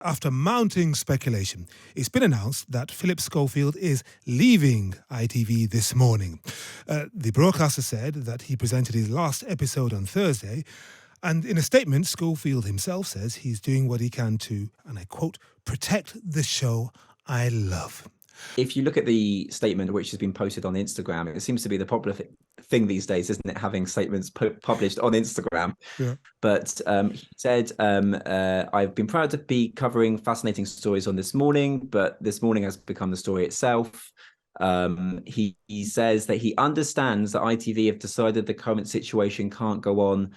After mounting speculation, it's been announced that Philip Schofield is leaving ITV this morning. The broadcaster said that he presented his last episode on Thursday, and in a statement, Schofield himself says he's doing what he can to, and I quote, protect the show I love. If you look at the statement which has been posted on Instagram, it seems to be the popular thing these days, isn't it? Having statements published on Instagram. Yeah. But he said, I've been proud to be covering fascinating stories on This Morning, but This Morning has become the story itself. He says that he understands that ITV have decided the current situation can't go on.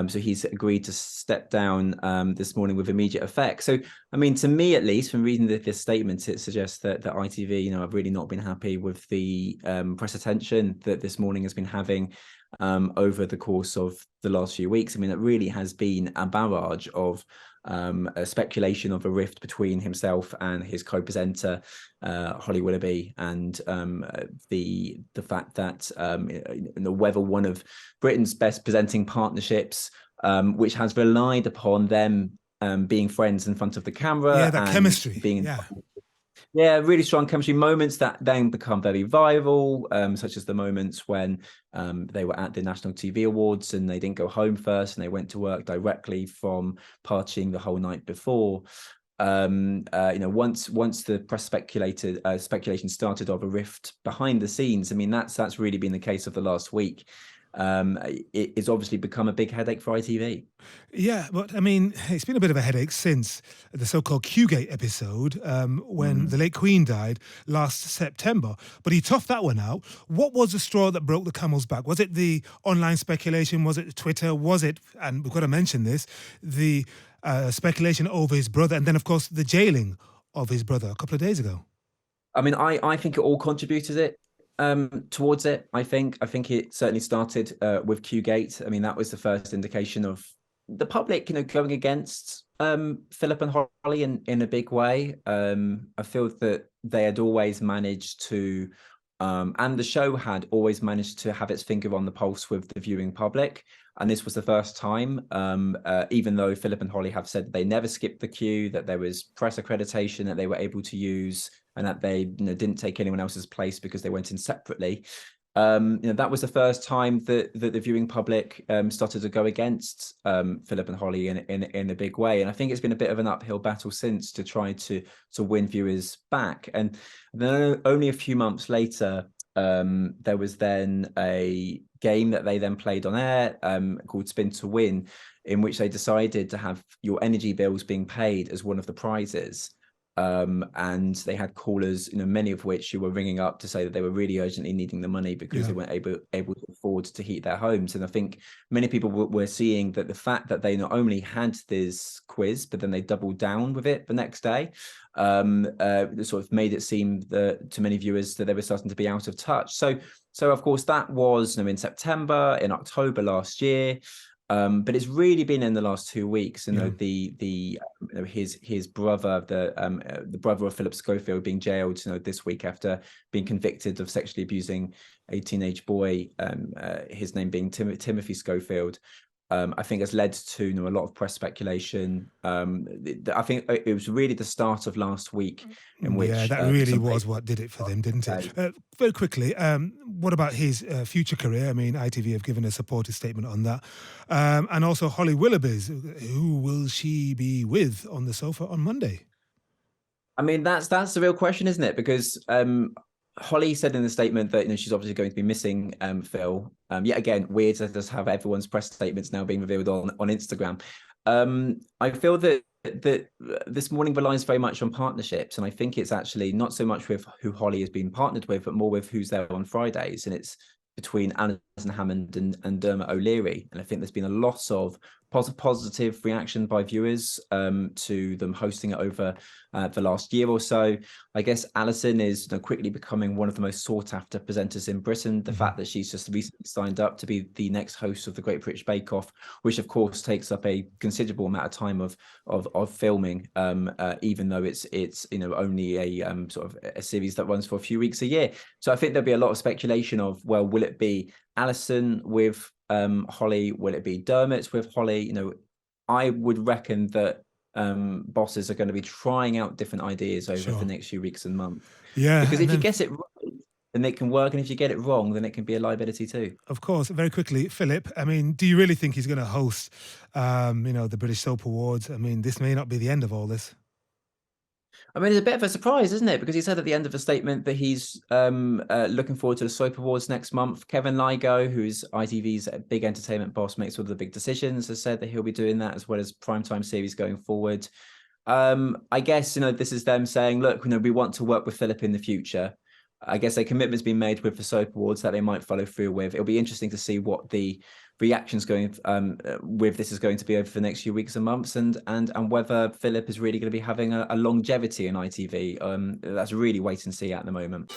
So he's agreed to step down this morning with immediate effect. So, I mean, to me, at least, from reading this statement, it suggests that ITV, have really not been happy with the press attention that This Morning has been having over the course of the last few weeks. I mean, it really has been a barrage of a speculation of a rift between himself and his co-presenter, Holly Willoughby, and the fact that whether one of Britain's best presenting partnerships, which has relied upon them being friends in front of the camera, the and chemistry, really strong chemistry moments that then become very viral, such as the moments when they were at the National TV Awards and they didn't go home first and they went to work directly from partying the whole night before. Once the press speculation started of a rift behind the scenes, I mean, that's really been the case of the last week. It's obviously become a big headache for ITV. Yeah, but I mean, it's been a bit of a headache since the so-called Qgate episode when the late Queen died last September. But he toughed that one out. What was the straw that broke the camel's back? Was it the online speculation? Was it Twitter? Was it, and we've got to mention this, the speculation over his brother, and then, of course, the jailing of his brother a couple of days ago? I mean, I think it all contributed towards it. I think it certainly started with Qgate. I mean, that was the first indication of the public, going against Philip and Holly in a big way. I feel that they had always managed to, and the show had always managed to have its finger on the pulse with the viewing public. And this was the first time, even though Philip and Holly have said that they never skipped the queue, that there was press accreditation that they were able to use, and that they didn't take anyone else's place because they went in separately. That was the first time that the viewing public started to go against Philip and Holly in a big way. And I think it's been a bit of an uphill battle since to try to win viewers back. And then only a few months later, there was then a game that they then played on air called Spin to Win, in which they decided to have your energy bills being paid as one of the prizes. And they had callers, many of which who were ringing up to say that they were really urgently needing the money because they weren't able to afford to heat their homes. And I think many people were seeing that the fact that they not only had this quiz, but then they doubled down with it the next day, sort of made it seem that to many viewers that they were starting to be out of touch. So of course that was in September, in October last year. But it's really been in the last 2 weeks, his brother, the brother of Philip Schofield, being jailed, this week after being convicted of sexually abusing a teenage boy. His name being Timothy Schofield. I think has led to a lot of press speculation. I think it was really the start of last week in which that really was what did it for them, didn't it? Very quickly, what about his future career? I mean, ITV have given a supportive statement on that, and also Holly Willoughby's. Who will she be with on the sofa on Monday? I mean, that's the real question, isn't it? Because Holly said in the statement that she's obviously going to be missing Phil. Yet again, weird to just have everyone's press statements now being revealed on Instagram. I feel that This Morning relies very much on partnerships, and I think it's actually not so much with who Holly has been partnered with, but more with who's there on Fridays, and it's between Alison Hammond and Dermot O'Leary. And I think there's been a lot of positive reaction by viewers to them hosting it over the last year or so. I guess Alison is quickly becoming one of the most sought after presenters in Britain. The fact that she's just recently signed up to be the next host of the Great British Bake Off, which of course takes up a considerable amount of time of filming, even though it's only a sort of a series that runs for a few weeks a year. So I think there'll be a lot of speculation of, well, will it be Alison with Holly? Will it be Dermot with Holly? I would reckon that bosses are going to be trying out different ideas over Sure. the next few weeks and months. Yeah. Because And if you then, get it right, then it can work, and if you get it wrong, then it can be a liability too. of course, very quickly, Philip, I mean, do you really think he's going to host, the British Soap Awards? I mean, this may not be the end of all this. I mean, it's a bit of a surprise, isn't it? Because he said at the end of the statement that he's looking forward to the Soap Awards next month. Kevin Lygo, who's ITV's big entertainment boss, makes all the big decisions, has said that he'll be doing that, as well as primetime series going forward. I guess, this is them saying, look, we want to work with Philip in the future. I guess a commitment's been made with the Soap Awards that they might follow through with. It'll be interesting to see what the reactions going with this is going to be over the next few weeks and months, and whether Philip is really going to be having a longevity in ITV. That's really wait and see at the moment.